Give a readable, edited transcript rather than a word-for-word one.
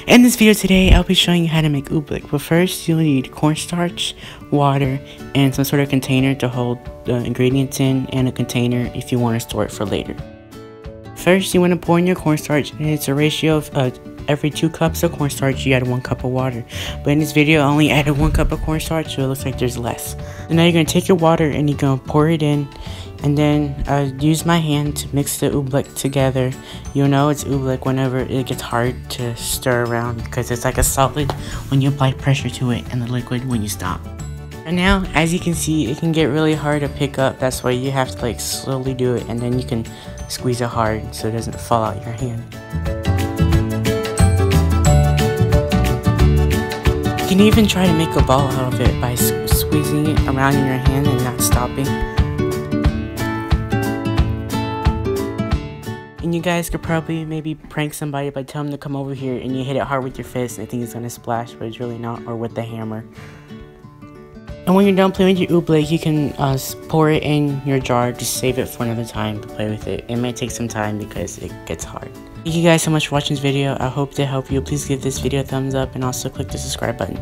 In this video today, I'll be showing you how to make oobleck. But first, you'll need cornstarch, water, and some sort of container to hold the ingredients in, and a container if you want to store it for later. First, you want to pour in your cornstarch, and it's a ratio of every 2 cups of cornstarch, you add 1 cup of water. But in this video, I only added 1 cup of cornstarch, so it looks like there's less. So now you're going to take your water and you're going to pour it in, and then use my hand to mix the oobleck together. You'll know it's oobleck whenever it gets hard to stir around, because it's like a solid when you apply pressure to it and the liquid when you stop. And now, as you can see, it can get really hard to pick up. That's why you have to like slowly do it, and then you can squeeze it hard so it doesn't fall out your hand. You can even try to make a ball out of it by squeezing it around in your hand and not stopping. And you guys could probably maybe prank somebody by telling them to come over here and you hit it hard with your fist and they think it's gonna splash, but it's really not, or with the hammer. And when you're done playing with your oobleck, you can pour it in your jar. Just save it for another time to play with it. It may take some time because it gets hard. Thank you guys so much for watching this video. I hope to help you. Please give this video a thumbs up and also click the subscribe button.